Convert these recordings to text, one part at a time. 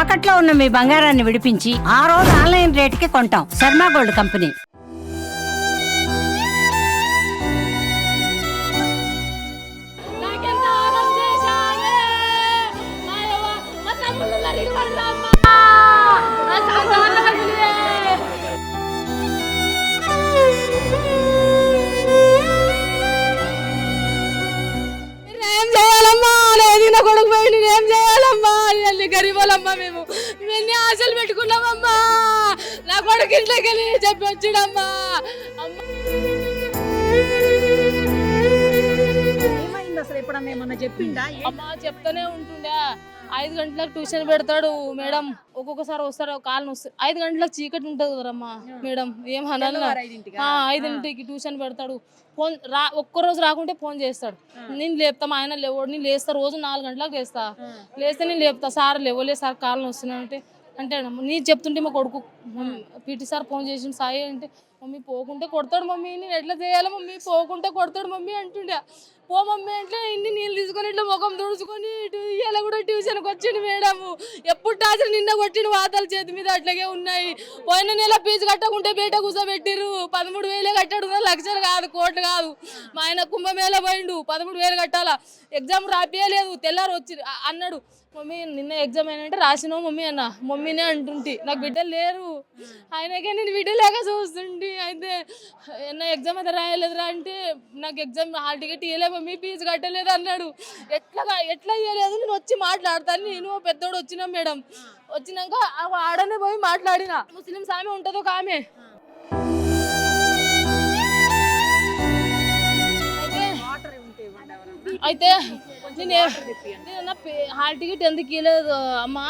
తాకట్లో ఉన్న మీ బంగారాన్ని విడిపించి ఆ రోజు ఆన్లైన్ రేటుకి కొంటాం. Sharma gold company. గరీబోళ్ళమ్మా మేము ఎన్ని ఆశలు పెట్టుకున్నామమ్మా. నా కొడుకు ఇంట్లోకి వెళ్ళి చెప్పి వచ్చాడమ్మా. అమ్మా చెప్తానే ఉంటుండే 5 గంటలకు ట్యూషన్ పెడతాడు మేడం. ఒక్కొక్కసారి వస్తాడు కాళ్ళు వస్తాడు. 5 గంటలకు చీకటి ఉంటుంది కదమ్మా మేడం. ఏం అనన్నా 5ంటికి ట్యూషన్ పెడతాడు. ఫోన్ ఒక్కరోజు రాకుంటే ఫోన్ చేస్తాడు. నేను లేపుతా, మా ఆయన లేవు, నేను లేస్తా. రోజు 4 గంటలకు లేస్తే నేను లేపుతా. సార్ లేవలే సార్ కాళ్ళు వస్తున్నాయంటే అంటే నేను చెప్తుంటే మా కొడుకు పీటీ సార్ ఫోన్ చేసి సాయి అంటే మమ్మీ పోకుంటే కొడతాడు మమ్మీ, నేను ఎట్లా చేయాలి మమ్మీ, పోకుంటే కొడతాడు మమ్మీ అంటుండే. పో మమ్మీ అంటే ఇన్ని నీళ్ళు తీసుకొని ఇట్లా ముఖం తుడుచుకొని ఇలా కూడా ట్యూషన్కి వచ్చిండు మేడం. ఎప్పుడు టాచర్ నిన్న కొట్టిన వాతాలు చేతి మీద అట్లాగే ఉన్నాయి. పోయిన నెల ఫీజు కట్టకుంటే బయట కూర్చోబెట్టిరు. 13,000 కట్టాడు, లక్షలు కాదు, కోట్లు కాదు. మా ఆయన కుంభమేళ పోయిండు, 13,000 కట్టాలా. ఎగ్జామ్ రాపియలేదు. తెల్లారు వచ్చి అన్నాడు మమ్మీ నిన్న ఎగ్జామ్ అయినంటే రాసినావు మమ్మీ అన్న. మమ్మీనే అంటుంటి, నాకు బిడ్డలు లేరు. ఆయనకే నేను బిడ్డ లేక చూస్తుంటి. అయితే ఎగ్జామ్ అయితే రాయలేదురా అంటే నాకు ఎగ్జామ్ హాల్ టికెట్ ఇవ్వలే మమ్మీ, ఫీజు కట్టలేదు అన్నాడు. ఎట్లా ఇవ్వలేదు నేను వచ్చి మాట్లాడతాను. నేను పెద్దోడు వచ్చినా మేడం. వచ్చినాక ఆడనే పోయి మాట్లాడిన. ముస్లిమ్స్ ఆమె ఉంటుంది ఒక ఆమె. అయితే నేను హాల్ టికెట్ ఎందుకు ఇవ్వలేదు అమ్మా,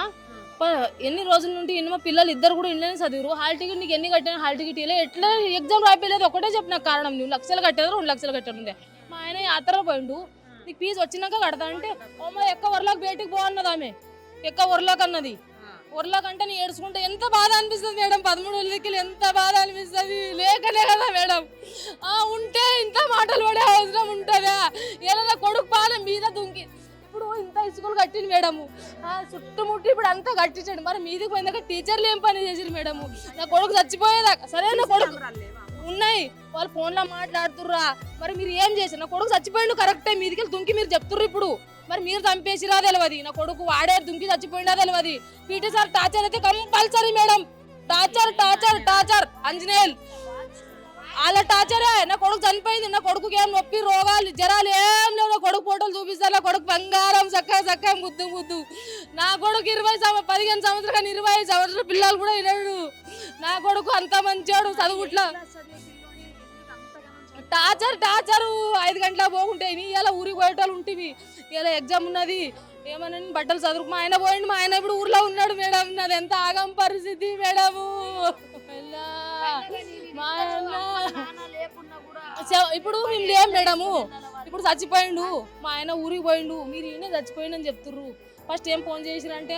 ఎన్ని రోజుల నుండి మా పిల్లలు ఇద్దరు కూడా ఇంట్లోనే చదివారు. హాల్ టికెట్ నీకు ఎన్ని కట్టాను, హాల్ టికెట్ ఇవ్వలేదు, ఎట్లా ఎగ్జామ్ రాయలేదు ఒకటే చెప్పిన కారణం. నువ్వు లక్షలు కట్టారు, 2 లక్షలు కట్టాడు. మా ఆయన యాత్ర పోయిండు, నీకు ఫీజు వచ్చినాక కడతా అంటే అమ్మ ఎక్క వరలోకి బయటకు పో అన్నది. ఆమె ఎక్క వరలోకి అన్నది. వరలోకి అంటే నేను ఏడ్చుకుంటే ఎంత బాధ అనిపిస్తుంది మేడం. 13,000 ఎంత బాధ అనిపిస్తుంది. లేకనే కదా మేడం. ఉంటే ఇంత మాటలు పడే అవసరం ఉంటుందా? ఏదైనా కొడుకు పాలెం మీద దుంకి ఇప్పుడు ఇంత స్కూల్ కట్టింది మేడము. చుట్టుముట్టి ఇప్పుడు అంతా కట్టించాడు. మరి మీదికి పోయిందాక టీచర్లు ఏం పని చేసారు మేడము? నా కొడుకు చచ్చిపోయేదాకా సరే నా కొడుకు ఉన్నాయి, వాళ్ళు ఫోన్లో మాట్లాడుతుర్రా. మరి మీరు ఏం చేశారు? నా కొడుకు చచ్చిపోయిండు కరెక్టే, మీదికి దుంకి మీరు చెప్తుర్రు. ఇప్పుడు మరి మీరు చంపేసిరా తెలియదు, నా కొడుకు వాడే దుంకి చచ్చిపోయిందా తెలియదు. పీటీ సార్ టార్చర్ అయితే కంపల్సరీ మేడం. టార్చర్ అంజనేయులు వాళ్ళ టార్చరే. నా కొడుకు చనిపోయింది. నా కొడుకు ఏం నొప్పి, రోగాలు, జ్వరాలు ఏం లేవు. నా కొడుకు ఫోటోలు చూపిస్తారు. నా కొడుకు బంగారం చక్కగా ముద్దు. నా కొడుకు 15 సంవత్సరాలు కానీ 25 సంవత్సరాల పిల్లలు కూడా వినడు. నా కొడుకు అంత మంచోడు, చదువుట్లా టార్చరు 5 గంటలకు పోకుంటే ఇలా ఊరికి పోయేటోళ్ళు ఉంటుంది. ఇలా ఎగ్జామ్ ఉన్నది ఏమన్నా బట్టలు చదువుకు మా ఆయన పోయిండు. మా ఆయన ఇప్పుడు ఊర్లో ఉన్నాడు మేడం. నాది ఎంత ఆగం పరిస్థితి మేడము. ఇప్పుడు మేము లేం మేడము. ఇప్పుడు చచ్చిపోయిండు మా ఆయన, ఊరికి పోయిండు. మీరు ఈయన చచ్చిపోయిండు అని చెప్తుర్రు. ఫస్ట్ ఏం ఫోన్ చేసిరంటే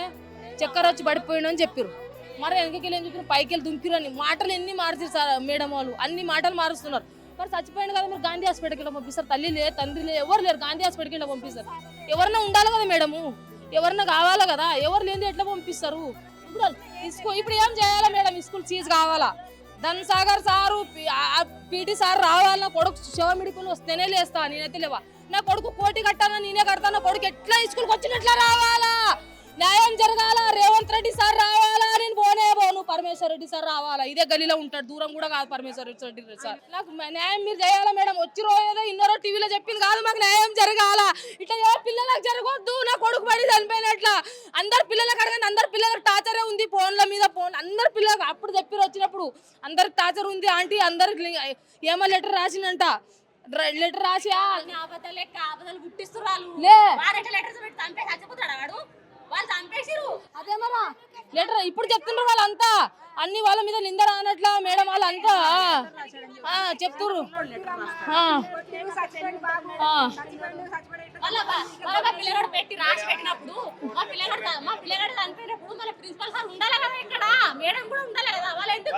చక్కెర వచ్చి పడిపోయిండు అని చెప్పారు. మరి వెనకకి ఏం చెప్పారు, పైకి వెళ్ళి దుంకిరు అని మాటలు ఎన్ని మార్చారు సార్ మేడం వాళ్ళు. అన్ని మాటలు మారుస్తున్నారు. మరి చచ్చిపోయింది కదా, మీరు గాంధీ హాస్పిటల్కి వెళ్ళి పంపిస్తారు. తల్లి లే, తండ్రి లే, ఎవరు లేరు. గాంధీ హాస్పిటల్కి వెళ్ళి పంపిస్తారు. ఎవరన్నా ఉండాలి కదా మేడము, ఎవరన్నా కావాలా కదా. ఎవరు లేని ఎట్లా పంపిస్తారు? ఇప్పుడు ఏం చేయాలా మేడం? స్కూల్ చీజ్ కావాలా? ధన్సాగర్ సారు పీటీ సార్ రావాలన్నా కొడుకు శివమిడికులు వస్తేనే లేస్తా, నేనైతే లేవా. నా కొడుకు కోటి కట్టానా నేనే కడతా. నా కొడుకు ఎట్లా స్కూల్కి వచ్చినట్లా రావాలా? న్యాయం జరగాల. రేవంత్ రెడ్డి సార్ రావాలా? నేను పోను. పరమేశ్వర్ రెడ్డి సార్ రావాలా? ఇదే గలీలో ఉంటాడు, దూరం కూడా కాదు పరమేశ్వర్ రెడ్డి సార్. నాకు న్యాయం మీరు చేయాలా మేడం. వచ్చి రోజు ఇన్నోరో టీవీలో చెప్పింది కాదు, మాకు న్యాయం జరగాల. ఇట్లా ఏ పిల్లలకు జరగొద్దు. నా కొడుకు పడి చనిపోయినట్లా అందరు పిల్లలకు అడగండి. అందరు పిల్లలకు టార్చరే ఉంది. ఫోన్ల మీద ఫోన్ అందరు పిల్లలకు అప్పుడు చెప్పి వచ్చినప్పుడు అందరికి టార్చర్ ఉంది ఆంటీ. అందరికి ఏమో లెటర్ రాసినంట. లెటర్ రాసి అబద్ధాలు పుట్టిస్తున్నారు. అదే మరా లెటర్ ఇప్పుడు చెప్తున్నారు వాళ్ళంతా. అన్ని వాళ్ళ మీద నింద రానట్లా మేడం వాళ్ళంతా చెప్తున్నారు. పిల్లగాడు పెట్టి రాసి పెట్టినప్పుడు మా పిల్లగాడు చనిపోయినప్పుడు మన ప్రిన్సిపల్ సార్ ఉండాలి కదా, ఇక్కడ మేడం కూడా ఉండాలి కదా. వాళ్ళు ఎందుకు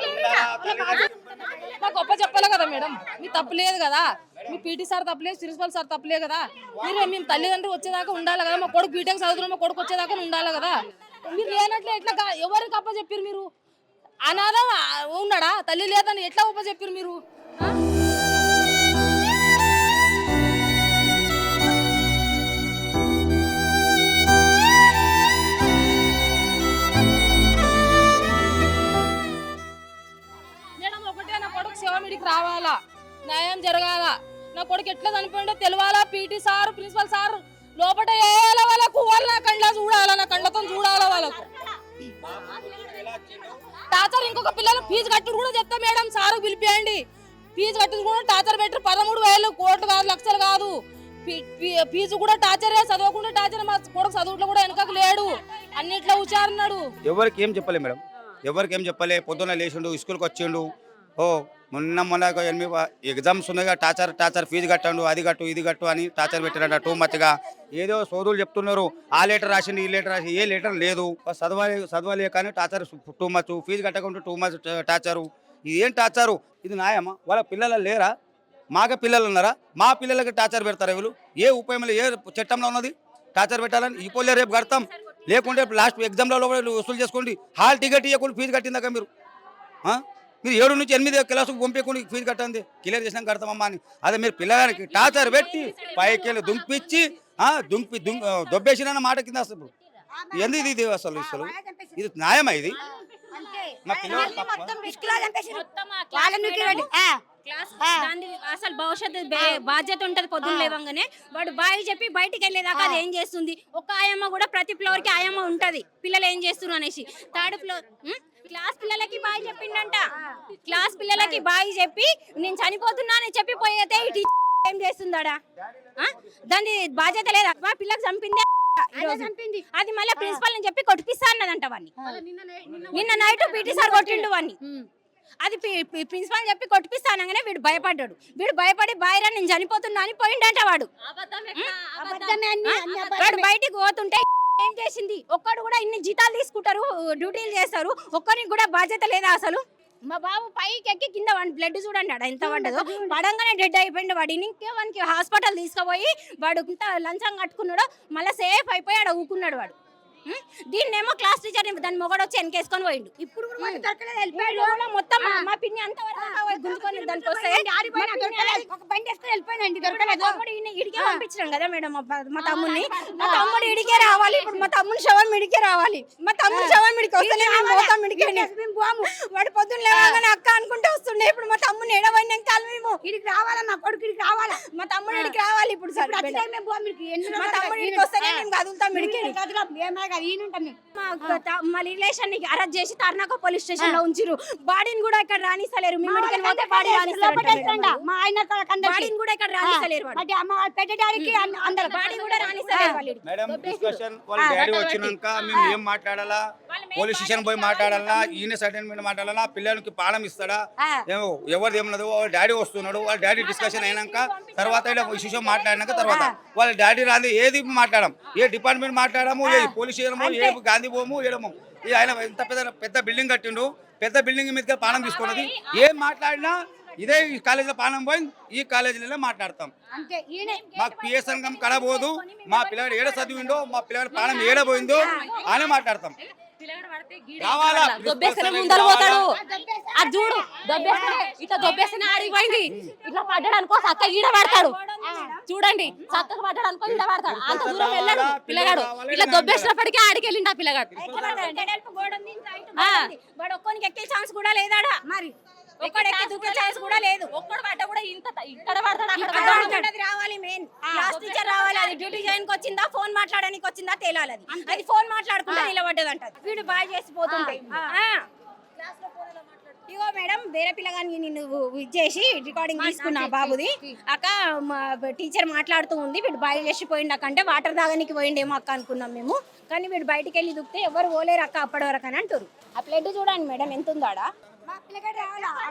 నాకు గొప్ప చెప్పాలి కదా మేడం. మీ తప్పు లేదు కదా, మీ పీటీ సార్ తప్పలేదు, ప్రిన్సిపల్ సార్ తప్పలే కదా. మీరు మేము తల్లిదండ్రులు వచ్చేదాకా ఉండాలి కదా. మా కొడుకు బీటెక్ చదువుతున్నాం, మా కొడుకు వచ్చేదాకా ఉండాలి కదా. మీరు లేనట్లే ఎట్లా ఎవరికి అప్ప చెప్పారు మీరు? అనాథ ఉన్నాడా? తల్లి లేదని ఎట్లా అప్ప చెప్పారు మీరు? మేడం ఒకటే, నా కొడుకు శివమిడికి రావాలా, న్యాయం జరగాల, నా కొడుకు ఎట్లా చనిపోయిందో తెలవాలా. పీటీ సార్, ప్రిన్సిపల్ సార్ లోపల వేయాల, వాళ్ళకు వాళ్ళ కళ్ళ చూడాలా, నా కళ్ళతో చూడాలా వాళ్ళకు. టాచర్ ఇంకొక పిల్లలు ఫీజు కట్టుడు కూడా చెప్తా మేడం, సారు పిలిపియండి. ఫీజు కట్టుడు కూడా టాచర్ పెట్టి 13,000, కోట్లు కాదు, లక్షలు కాదు. ఫీజు కూడా టాచరే, చదవకుండా టాచర్. మా కొడుకు చదువుట్లో కూడా వెనకకు లేడు, అన్నిట్లో ఉచారన్నాడు. ఎవరికి ఏం చెప్పలే మేడం, ఎవరికి ఏం చెప్పలే. పొద్దున్న లేచిండు, స్కూల్కి వచ్చిండు. మొన్న ఎగ్జామ్స్ ఉన్నాయిగా, టాచర్ ఫీజు కట్టండు, అది కట్టు ఇది కట్టు అని టాచర్ పెట్టారట. టూ మచ్గా ఏదో సోదులు చెప్తున్నారు. ఆ లెటర్ రాసిండు, ఈ లెటర్ రాసి, ఏ లెటర్ లేదు. చదవాలి కానీ టాచర్ టూ మచ్, ఫీజు కట్టకుండా టూ మచ్ టాచరు. ఇది ఏం టాచరు? ఇది న్యాయమా? వాళ్ళ పిల్లలు లేరా? మాకే పిల్లలు ఉన్నారా? మా పిల్లలకి టాచర్ పెడతారా వీళ్ళు? ఏ ఉపయోగం, ఏ చట్టంలో ఉన్నది టాచర్ పెట్టాలని? ఇప్పుడు రేపు కడతాం, లేకుంటే లాస్ట్ ఎగ్జామ్లలో వసూలు చేసుకోండి. హాల్ టికెట్ ఇవ్వకుండా ఫీజు కట్టిందాక మీరు 7 నుంచి 8 క్లాసుకు పంపించకుండా ఫీజు కట్టండి, క్లియర్ చేసినాక కడతామమ్మా అని. అదే మీరు పిల్లగానికి టార్చర్ పెట్టి పైకి దుంపిచ్చి దొబ్బేసిన మాట కింద అసలు ఎందుకు ఇది? అసలు ఇది న్యాయమా? ఇది మా పిల్లలు అసలు భవిష్యత్తు బాధ్యత ఉంటది. పొద్దున్న లేవంగానే వాడు బాయ్ చెప్పి బయటికి వెళ్ళేదాకా అది ఏం చేస్తుంది? ఒక ఆయమ్మ కూడా ప్రతి ఫ్లోర్ కి ఆయమ్మ ఉంటది, పిల్లలు ఏం చేస్తున్నారు అనేసి. థర్డ్ ఫ్లోర్ క్లాస్ పిల్లలకి బాయ్ చెప్పిండంట. క్లాస్ పిల్లలకి బాయ్ చెప్పి నేను చనిపోతున్నా అని చెప్పి పోయితే ఏం చేస్తుందాడా? దాని బాధ్యత లేదా? మా పిల్లకి చంపిందే, అది మళ్ళీ ప్రిన్సిపల్ అని చెప్పి కొట్టిపిస్తా అన్నదంట వాడిని. నిన్న నైట్ పీటీ సార్ కొట్టిండు వాడిని. అది ప్రిన్సిపల్ చెప్పి కొట్టిపిస్తానగానే వీడు భయపడ్డాడు. వీడు భయపడి బాయ్రా నేను చనిపోతున్నా అని పోయిండంట వాడు. వాడు బయటికి పోతుంటే ఏం చేసింది? ఒక్కడు కూడా ఇన్ని జీతాలు తీసుకుంటారు, డ్యూటీలు చేస్తారు, ఒక్కరికి కూడా బాధ్యత లేదా అసలు? మా బాబు పైకి ఎక్కి కింద వాడి బ్లడ్ చూడండి ఆడ ఎంత పడ్డదో. పడంగానే డెడ్ అయిపోయింది వాడు. ఇంకే వానికి హాస్పిటల్ తీసుకుపోయి వాడు ఇంత లంచం కట్టుకున్నాడో మళ్ళీ సేఫ్ అయిపోయి ఆడ ఊకున్నాడు వాడు. దీన్నేమో క్లాస్ టీచర్ దాని మొగడు వచ్చి వెనకేసుకొని పోయిండు. ఇప్పుడు మొత్తం మా పిన్ని అంత గుంజుకొని దానికి వస్తే ఇడికే పంపించినాం కదా మేడం మా తమ్ముడిని. మా తమ్ముడు ఇడికే రావాలి, ఇప్పుడు మా తమ్ముడు శవం ఇడికే రావాలి. మా తమ్ముడు శవం ఇడికి వస్తేనే మేము పోతాం ఇడికే. వాడు పొద్దున్న లేవగానే అక్క అనుకుంటే వస్తుండే. ఇప్పుడు మా తమ్ముడిని ఎడవైనాక మేము ఇడికి రావాలా, మా కొడుకు ఇడికి రావాలా, మా తమ్ముడు ఇడికి రావాలి. ఇప్పుడు సార్ మా తమ్ముడు ఇడికి వస్తేనే మేము కదులుతాం ఇడికి. మా రిలేషన్ ని అరెస్ట్ చేసి తార్నాక పోలీస్ స్టేషన్ లో ఉంచిరు. బాడీని కూడా ఇక్కడ రానిస్తలేరు. మా ఆయన బాడీని కూడా ఇక్కడ రానిస్తలేరు. బాడీ కూడా రానిస్తలేరు. మేడం డిస్కషన్ వాళ్ళ డాడీ వచ్చినాక మేము ఏం మాట్లాడాలా? పోలీస్ స్టేషన్ పోయి మాట్లాడాలా? ఈయన సర్టిఫికేట్ మాట్లాడాలా? పిల్లలకి పాఠం ఇస్తాడా? ఎవరిది ఏమన్నదో వాళ్ళ డాడీ వస్తున్నాడు. వాళ్ళ డాడీ డిస్కషన్ అయినాక తర్వాత విషయం మాట్లాడినాక తర్వాత వాళ్ళ డాడీ రాదు ఏది మాట్లాడము, ఏ డిపార్ట్మెంట్ మాట్లాడము, ఏ పోలీస్ స్టేషన్, ఏ గాంధీ భూము, ఏడము. ఆయన ఎంత పెద్ద బిల్డింగ్ కట్టిండు, పెద్ద బిల్డింగ్ మీద పానం తీసుకున్నది. ఏం మాట్లాడినా ఇదే కాలేజీలో పానం పోయింది, ఈ కాలేజీలో మాట్లాడతాం. మాకు పిఎస్ సంఘం కడబోదు, మా పిల్లగాడు ఏడ చదివిండో, మా పిల్లగాడు పానం ఏడబోయిందో అని మాట్లాడతాం. ముందర పోతాడు అది చూడు, ఇట్లా దొబ్బేసిన ఆడిపోయింది. ఇట్లా పడ్డాడనుకో చక్క ఈడ పడతాడు. చూడండి చక్కగా పడ్డాడనుకో ఈడ పడతాడు. అంత దూరం వెళ్ళాడు పిల్లగాడు. ఇట్లా దొబ్బేసినప్పటికీ ఆడికి వెళ్ళిండు ఆ పిల్లగాడు. వాడు ఒక్కొనికి ఎక్కే ఛాన్స్ కూడా లేదాడా? మరి ఒక్కడు ఎక్కి దూకే ఛాన్స్ కూడా లేదు. ఒక్కడు పడ్డ కూడా ఇక్కడ పడతాడు. రావాలి మెయిన్ క్లాస్ టీచర్ రావాలి. అది డ్యూటీ చేయడానికి వచ్చిందా, ఫోన్ మాట్లాడడానికి వచ్చిందా తేలాలి. అది ఫోన్ మాట్లాడుకుంటే నిలబడ్డదంట. వీడు బాగా చేసిపోతుంటే ఇగో మేడం వేరే పిల్లగానికి నేను ఇచ్చేసి రికార్డింగ్ తీసుకున్నా బాబుది. అక్క టీచర్ మాట్లాడుతూ ఉంది, వీడు బయట చేసిపోయిండు అక్క అంటే వాటర్ తాగడానికి పోయిండేమో అక్క అనుకున్నాం మేము. కానీ వీడు బయటికి వెళ్ళి దుక్తే ఎవరు పోలేరు అక్క అప్పటి వరకు అని అంటారు. ఆ ప్లేట్ చూడండి మేడం ఎంత ఉందో ఆడ.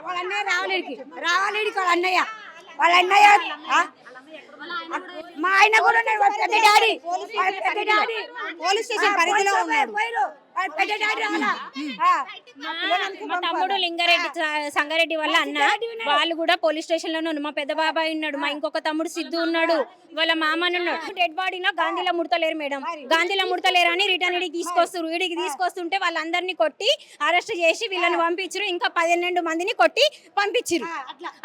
వాళ్ళ అన్నయ్య రావాలి వాళ్ళ అన్నయ్య మా ఆయన కూడా పెద్ద డాడీ పోలీస్ స్టేషన్ పరిధిలో ఉన్నాడు. వాడు పెద్ద డాడీ రావాలా ఆ, మా తమ్ముడు లింగారెడ్డి సంగారెడ్డి వాళ్ళ అన్న వాళ్ళు కూడా పోలీస్ స్టేషన్ లోనే ఉన్నారు. మా పెద్ద బాబాయ్ ఉన్నాడు, మా ఇంకొక తమ్ముడు సిద్ధు ఉన్నాడు, వాళ్ళ మామని ఉన్నాడు. డెడ్ బాడీలో గాంధీలో ముడతలేరు మేడం, గాంధీలో ముడతలేరు అని రిటర్న్ ఇడికి తీసుకొస్తారు. ఇడికి తీసుకొస్తుంటే వాళ్ళందరినీ కొట్టి అరెస్ట్ చేసి వీళ్ళని పంపించారు. ఇంకా 12 మందిని కొట్టి పంపించారు.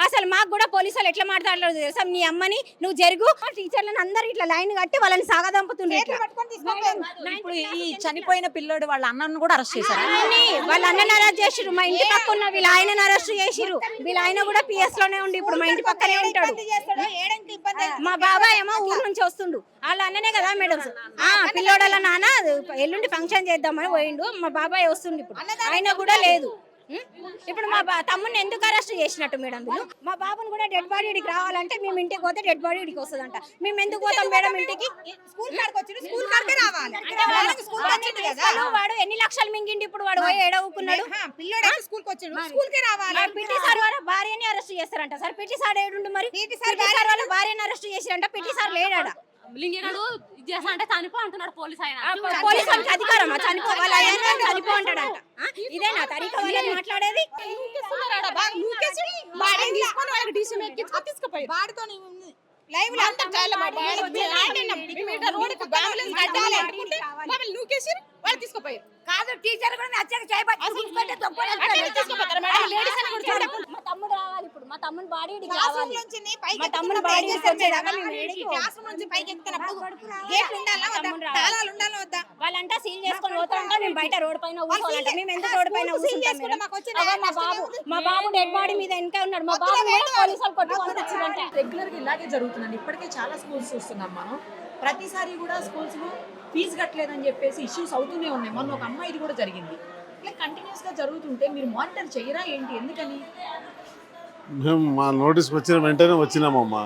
అసలు మాకు కూడా పోలీసు వాళ్ళు ఎట్లా మాట్లాడలేదు తెలుసా, నీ అమ్మని నువ్వు జరుగు, టీచర్లను అందరు ఇట్లా లైన్ కట్టి వాళ్ళని సాగదంపుతుండే. ఇప్పుడు ఈ చనిపోయిన పిల్లోడు వాళ్ళ అన్నను కూడా అరెస్ట్ చేశారు. వాళ్ళ అన్నని అరెస్ట్ చేసిరు. మా ఇంటి పక్క ఉన్న వీళ్ళ ఆయనని అరెస్ట్ చేసిరు. వీళ్ళ ఆయన కూడా పిఎస్ లోనే ఉండి ఇప్పుడు మా ఇంటి పక్కనే ఉంటాడు. మా బాబాయ్ ఏమో ఊరు నుంచి వస్తుండు. వాళ్ళ అన్ననే కదా మేడం. పిల్లోడల నాన్న ఎల్లుండి ఫంక్షన్ చేద్దామని పోయిండు. మా బాబాయ్ వస్తుండు ఇప్పుడు, ఆయన కూడా లేదు. ఇప్పుడు మా తమ్ముడిని ఎందుకు అరెస్ట్ చేసినట్టు మేడం వీళ్ళు? మా బాబుని కూడా డెడ్ బాడీ ఇడికి రావాలంటే మేము ఇంటికి పోతే డెడ్ బాడీ ఇడికి వస్తుందంట. మేము ఎందుకు పోతాం మేడం ఇంటికి? వాడు ఎన్ని లక్షలు మింగిండి ఇప్పుడు, వాడు పోయి ఏడవుకున్నాడు. పిటి సార్ వాళ్ళ భార్యని అరెస్ట్ చేస్తారంట సార్. పిటి సార్ ఏడుండు మరి? పిటి సార్ వాళ్ళ భార్యని అరెస్ట్ చేశారంట. PT sir లేడాడ. లింగేగాడు ఇది చేస్తా అంటే చనిపో అంటున్నాడు పోలీస్ ఆయన. పోలీసు వాళ్ళకి అధికారమా చనిపోవాలి? చనిపో అంటాడంట. ఇదేనా తరీకా వాళ్ళని మాట్లాడేది? కాదు టీచర్ కూడా నచ్చక చేయబట్టి తీసుకుంటే మా తమ్ముడు రావాలి ఇప్పుడు. మా తమ్ముడు బాడీ రావాలి. మా తమ్ముడు బాడీ వాళ్ళంతా సీల్ చేసుకొని పోతారంట. మేము బయట రోడ్ పైన ఊసుకోవాలంట. మేము ఎందుకు రోడ్ పైన ఊసుకుంటాం? మా బాబు డెడ్ బాడీ మీద ఇంకా ఉన్నాడు. మా బాబు పోలీసు వాళ్ళు కొట్టుకొని వచ్చిందంట. రెగ్యులర్ గా ఇలాగే జరుగుతుందండి. ఇప్పటికే చాలా స్కూల్స్ చూస్తున్నాం మనం. ప్రతిసారి కూడా స్కూల్స్ ఫీజు కట్టలేదని చెప్పేసి ఇష్యూస్ అవుతూనే ఉన్నాయి. మొన్న ఒక అమ్మాయిది కూడా జరిగింది. ఇట్లా కంటిన్యూస్ గా జరుగుతుంటే మీరు మానిటర్ చేయరా ఏంటి? ఎందుకని? మేము మా నోటీస్కి వచ్చిన వెంటనే వచ్చినామమ్మా.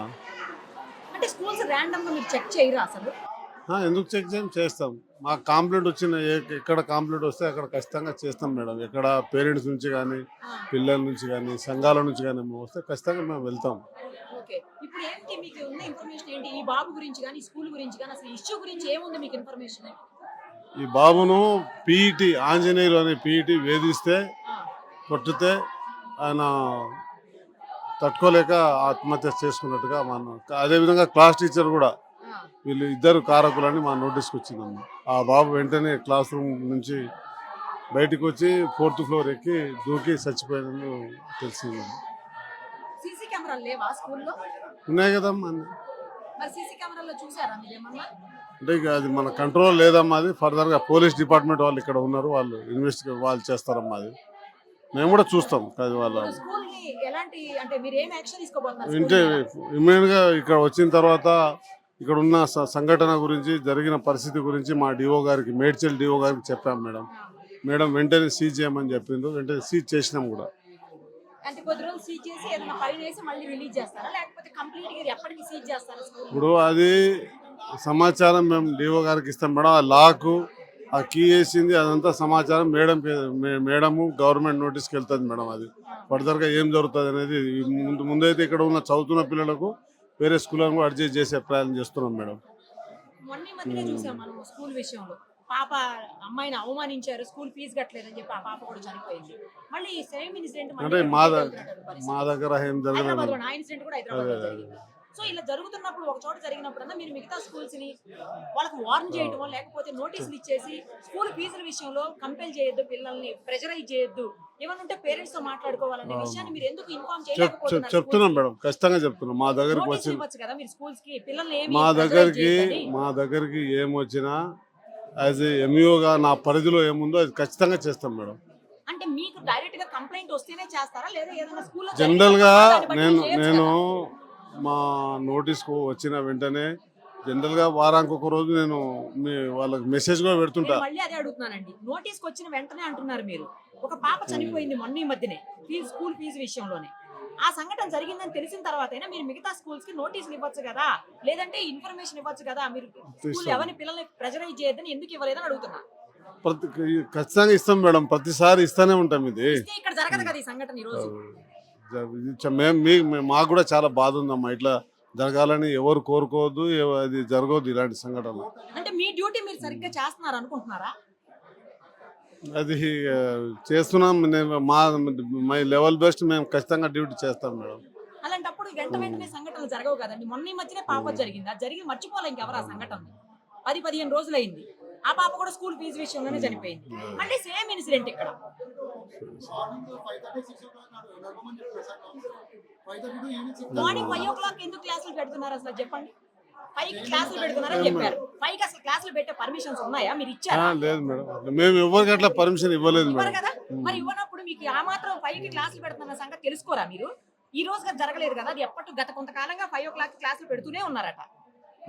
అంటే స్కూల్స్ ర్యాండమ్ గా మీరు చెక్ చేయరా అసలు? ఎందుకు చెక్ చేస్తాం. మాకు కంప్లైంట్ వచ్చిన ఎక్కడ కంప్లైంట్ వస్తే అక్కడ ఖచ్చితంగా చేస్తాం మేడం. ఎక్కడ పేరెంట్స్ నుంచి కానీ పిల్లల నుంచి కానీ సంఘాల నుంచి కానీ మేము వస్తే ఖచ్చితంగా మేము వెళ్తాం. ఓకే, ఇప్పుడు ఏంటి మీకు ఉన్న ఇన్ఫర్మేషన్ ఏంటి? ఈ బాబు గురించి కానీ స్కూల్ గురించి కానీ అసలు ఇష్యూ గురించి ఏముంది మీకు ఇన్ఫర్మేషన్? ఈ బాబును పీఈటీ ఆంజనేయులు అనే పీఈటీ వేధిస్తే కొట్టితే ఆయన తట్టుకోలేక ఆత్మహత్య చేసుకున్నట్టుగా మనం. అదేవిధంగా క్లాస్ టీచర్ కూడా వీళ్ళు ఇద్దరు కారకులని మా నోటీస్కి వచ్చిందమ్మా. ఆ బాబు వెంటనే క్లాస్ రూమ్ నుంచి బయటకు వచ్చి 4th ఫ్లోర్ ఎక్కి దూకి చచ్చిపోయినట్లు తెలిసింది. సీసీ కెమెరాలు లేవా స్కూల్లో? ఉన్నాయి కదమ్మా. మరి సీసీ కెమెరాలో చూసారా మీరు ఏమన్నా? అంటే ఇక అది మన కంట్రోల్ లేదమ్మా. అది ఫర్దర్గా పోలీస్ డిపార్ట్మెంట్ వాళ్ళు ఇక్కడ ఉన్నారు, వాళ్ళు ఇన్వెస్టిగేట్ వాళ్ళు చేస్తారమ్మా. అది మేము కూడా చూస్తాం. అది వాళ్ళ స్కూల్ ని ఎలాంటి అంటే మీరు ఏం యాక్షన్ తీసుకోబోతున్నారు? అంటే ఇమ్మీడియట్గా ఇక్కడ వచ్చిన తర్వాత ఇక్కడ ఉన్న సంఘటన గురించి జరిగిన పరిస్థితి గురించి మా డిఓ గారికి, మేడ్చల్ డిఓ గారికి చెప్పాం మేడం. మేడం వెంటనే సీజ్ చేయమని చెప్పిండ్రు. వెంటనే సీజ్ చేసినాం కూడా. అంటే కొద్ది రోజులు సీజ్ చేసి ఏదైనా ఫైన్ వేసి మళ్ళీ రిలీజ్ చేస్తారా, లేకపోతే కంప్లీట్ గా ఎప్పటికి సీజ్ చేస్తారా స్కూల్? ఇప్పుడు అది సమాచారం మేము డిఓ గారికి ఇస్తాం మేడం. ఆ లాకు ఆ కీ వేసింది అదంతా సమాచారం మేడము గవర్నమెంట్ నోటీస్కి వెళ్తుంది మేడం. అది ఫర్దర్గా ఏం జరుగుతుంది అనేది ముందైతే ఇక్కడ ఉన్న చదువుతున్న పిల్లలకు వేరే స్కూళ్ళను కూడా అడ్జస్ట్ చేసే ప్రయత్నం చేస్తున్నాం మేడం. మొన్న మధ్యనే చూసాం మనం స్కూల్ విషయంలో. పాప అమ్మాయిని అవమానించారు, స్కూల్ ఫీజు కట్టలేదని చెప్పి ఆ పాప కూడా చనిపోయింది. మళ్ళీ సేమ్ ఇన్సిడెంట్ అంటే మా దగ్గర ఏం జరగలేదు. ఆ ఇన్సిడెంట్ కూడా హైదరాబాద్ లో జరిగింది. సో ఇలా జరుగుతున్నప్పుడు ఒక చోట జరిగినప్పుడన్నా మీరు మిగతా స్కూల్స్ ని వాళ్ళకి వార్న్ చేయటమో లేకపోతే నోటీసులు ఇచ్చేసి స్కూల్ ఫీజుల విషయంలో కంపెల్ చేయొద్దు, పిల్లల్ని ప్రెషరైజ్ చేయొద్దు, ఏమన్నా ఉంటే పేరెంట్స్ తో మాట్లాడుకోవాలనే విషయాన్ని మీరు ఎందుకు ఇన్ఫార్మ్ చేయలేకపోతున్నారు? చెప్తున్నాం మేడం, ఖచ్చితంగా చెప్తున్నాం. మా దగ్గరకు వచ్చి కదా మీరు స్కూల్స్ కి పిల్లల్ని మా దగ్గరికి ఏమొచ్చినా యాజ్ ఏ ఎంఈఓగా నా పరిధిలో ఏముందో అది ఖచ్చితంగా చేస్తాం మేడం. అంటే మీకు డైరెక్ట్ గా కంప్లైంట్ వస్తేనే చేస్తారా లేదా ఏదైనా స్కూల్లో జనరల్ గా నేను మా నోటీస్కు వచ్చిన వెంటనే జనరల్ గా వారానికి ఒక రోజు నేను వాళ్ళకి మెసేజ్ కూడా పెడుతుంటా. మళ్ళీ అదే అడుగుతున్నానండి, నోటీస్కి వచ్చిన వెంటనే అంటున్నారు మీరు. ఒక పాప చనిపోయింది మొన్న ఈ మధ్యనే స్కూల్ ఫీజు విషయంలోనే. ఆ సంఘటన జరిగిందని తెలిసిన తర్వాత అయినా మీరు మిగతా స్కూల్స్ కి నోటీసులు ఇవ్వచ్చు కదా, లేదంటే ఇన్ఫర్మేషన్ ఇవ్వచ్చు కదా. మీరు స్కూల్ ఎవరిని పిల్లల్ని ప్రెజరైజ్ చేయొద్దని ఎందుకు ఇవ్వలేదని అడుగుతున్నా. ఖచ్చితంగా ఇస్తాం మేడం, ప్రతిసారి ఇస్తానే ఉంటాం. ఇది ఇక్కడ జరగదు కదా ఈ సంఘటన ఈ రోజు. మాకు కూడా చాలా బాధ ఉందమ్మా. ఇట్లా జరగాలని ఎవరు కోరుకోవద్దు, అది జరగవద్దు ఇలాంటి సంఘటనలు. అంటే మీ డ్యూటీ మీరు సరిగ్గా చేస్తున్నారు అనుకుంటున్నారా? అది చేస్తున్నాం. మై లెవెల్ బెస్ట్ మేము ఖచ్చితంగా డ్యూటీ చేస్తాం మేడం. అలాంటప్పుడు వెంటనే సంఘటనలు జరగవు కదండి. మొన్న ఈ మధ్యనే పాప జరిగింది, అది జరిగి మర్చిపోలే ఇంకెవరు ఆ సంఘటన. 10-15 రోజులు అయింది. ఆ పాప కూడా స్కూల్ ఫీజు విషయంలోనే చనిపోయింది. మళ్ళీ సేమ్ ఇన్సిడెంట్ ఇక్కడ. మార్నింగ్ 5 o'clock ఎందుకు క్లాసులు పెడుతున్నారు అసలు చెప్పండి? 5 క్లాసులు పెడుతున్నారని చెప్పారు. 5 అసలు క్లాసులు పెట్టే పర్మిషన్స్ ఉన్నాయా? మీరు ఇచ్చారా? లేదు మేడం, మేము ఎవరికి అట్లా పర్మిషన్ ఇవ్వలేదు ఇవ్వరు మేడం. కదా. మరి ఇవ్వనప్పుడు మీకు ఆ మాత్రం 5కి క్లాసులు పెడుతున్న సంగతి తెలుసుకోరా మీరు? ఈ రోజు కదా జరగలేదు కదా, అది ఎప్పటి గత కొంతకాలంగా 5 o'clock క్లాసులు పెడుతూనే ఉన్నారట.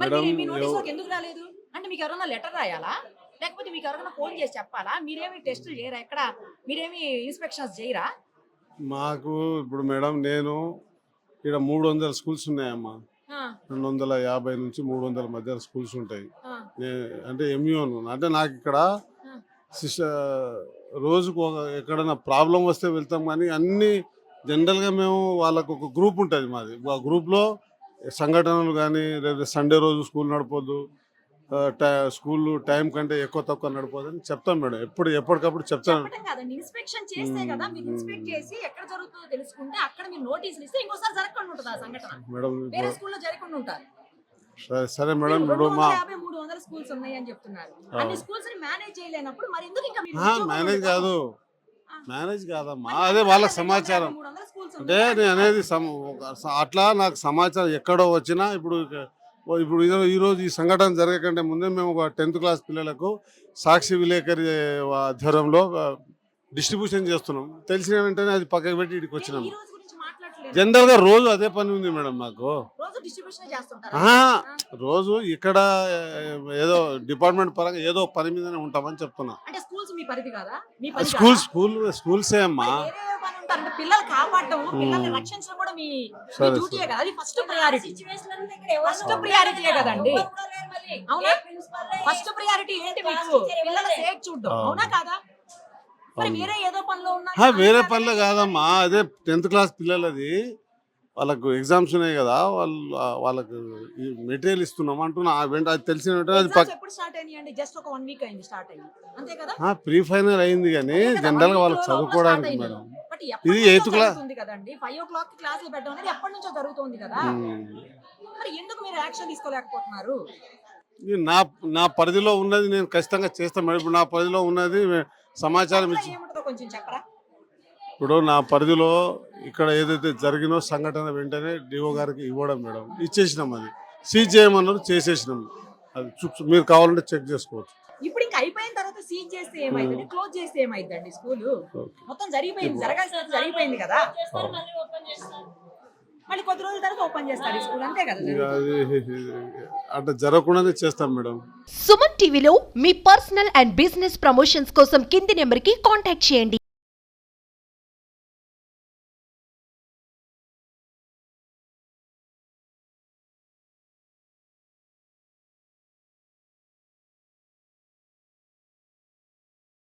మరి మేడం, మీ నోటీసులకు ఎందుకు రాలేదు? అంటే మీకు ఎవరైనా లెటర్ రాయాలా, లేకపోతే మీకు ఎవరైనా ఫోన్ చేసి చెప్పాలా? మీరేమి టెస్టులు చేయరా? ఎక్కడ మీరేమి ఇన్స్పెక్షన్స్ చేయరా? మాకు ఇప్పుడు మేడం నేను ఇక్కడ 300 స్కూల్స్ ఉన్నాయమ్మా. 250 నుంచి 300 మధ్య స్కూల్స్ ఉంటాయి. అంటే ఎంయూను అంటే నాకు ఇక్కడ రోజుకు ఎక్కడైనా ప్రాబ్లం వస్తే వెళ్తాం, కానీ అన్ని జనరల్గా మేము వాళ్ళకు ఒక గ్రూప్ ఉంటుంది మాది. ఆ గ్రూప్లో సంఘటనలు కానీ, లేదా సండే రోజు స్కూల్ నడపొద్దు, స్కూల్ టైం కంటే ఎక్కువ తక్కువ నడపొద్దు అని చెప్తాం మేడం. ఎప్పటికప్పుడు చెప్తాను. ఇన్స్పెక్షన్ చేస్తే కదా, మీరు ఇన్స్పెక్ట్ చేసి ఎక్కడ జరుగుతుందో తెలుసుకుంటే అక్కడ మీరు నోటీసులు ఇస్తే ఇంకోసారి జరగకుండా ఉంటుంది ఆ సంఘటన. మేడం వేరే స్కూల్లో జరగకుండా ఉంటారు. సరే మేడం, ఇప్పుడు మా 250-300 స్కూల్స్ ఉన్నాయి అని చెప్తున్నారు. అన్ని స్కూల్స్ ని మేనేజ్ చేయలేనప్పుడు మరి ఎందుకు ఇంకా మీరు మేనేజ్ కాదమ్మా, అదే వాళ్ళకి సమాచారం. 300 స్కూల్స్ అంటే నేను అనేది అట్లా నాకు సమాచారం ఎక్కడో వచ్చినా ఇప్పుడు ఈరోజు ఈ సంఘటన జరగకంటే ముందే మేము ఒక 10th క్లాస్ పిల్లలకు సాక్షి విలేకరి ఆధ్వర్యంలో డిస్ట్రిబ్యూషన్ చేస్తున్నాం. తెలిసిన వెంటనే అది పక్కకు పెట్టి ఇక్కడికి వచ్చినాం. ఈ రోజు గురించి మాట్లాడట్లేదు. జనరల్గా రోజు అదే పని ఉంది మేడం మాకు. రోజు డిస్ట్రిబ్యూషన్ చేస్తుంటారు. రోజు ఇక్కడ ఏదో డిపార్ట్మెంట్ పరంగా ఏదో పని మీదనే ఉంటామని చెప్తున్నా. అంటే స్కూల్స్ మీ పరిధి కాదా? మీ పరిధి స్కూల్సే అమ్మా. వేరే పని ఉంటారంటే పిల్లలు కాపాడటం, పిల్లల్ని రక్షించడం కూడా మీ డ్యూటీయే కదా. అది ఫస్ట్ ప్రయారిటీ. ఫస్ట్ ప్రయారిటీయే కదండి. అవునా? ఫస్ట్ ప్రయారిటీ ఏంటి మీకు? పిల్లల సేఫ్ చూడడం, అవునా కాదా? మరి వేరే ఏదో పనిలో ఉన్నా? వేరే పనులు కాదమ్మా, అదే 10th క్లాస్ పిల్లలది వాళ్ళకు ఎగ్జామ్స్ ఉన్నాయి కదా, వాళ్ళకు మెటీరియల్ ఇస్తున్నాం అంటున్నా. అది తెలిసిన ఎగ్జామ్స్ ఎప్పుడు స్టార్ట్ అయినాయండి? జస్ట్ ఒక 1 week అయింది స్టార్ట్ అయ్యి, అంతే కదా? ప్రీ ఫైనల్ అయింది, కానీ జనరల్ గా వాళ్ళకి చదువుకోవడానికి మేడం. ఇది 8th క్లాస్ ఉంది కదండి. 5 o'clock క్లాసులు పెట్టడం అనేది ఎప్పటి నుంచో జరుగుతుంది కదా. మరి ఎందుకు మీరు యాక్షన్ తీసుకోలేకపోతున్నారు? నా పరిధిలో ఉన్నది నేను ఖచ్చితంగా చేస్తాను మేడం. ఇప్పుడు నా పరిధిలో ఉన్నది సమాచారం ఇచ్చి, ఏముంటుందో కొంచెం చెప్పరా? ఇప్పుడు నా పరిధిలో ఇక్కడ ఏదైతే జరిగినో సంఘటన వెంటనే డిఓ గారికి ఇవ్వడం మేడం. ఇచ్చేసినాం, అది సీజ్ చేయమన్నారు, చేసేసినాం. అది మీరు కావాలంటే చెక్ చేసుకోవచ్చు. ఇప్పుడు ఇంకా అయిపోయిన తర్వాత సీజ్ చేస్తే ఏమైంది, క్లోజ్ చేస్తే ఏమైందండి? స్కూల్ మొత్తం జరిగిపోయింది, జరగాల్సినది జరిగిపోయింది కదా. మళ్ళీ కొద్ది రోజుల తర్వాత ఓపెన్ చేస్తారు స్కూల్, అంతే కదా? అట్లా జరగకుండానే చేస్తాం మేడం. సుమన్ టీవీలో మీ పర్సనల్ అండ్ బిజినెస్ ప్రమోషన్స్ కోసం కింది నెంబర్కి కాంటాక్ట్ చేయండి.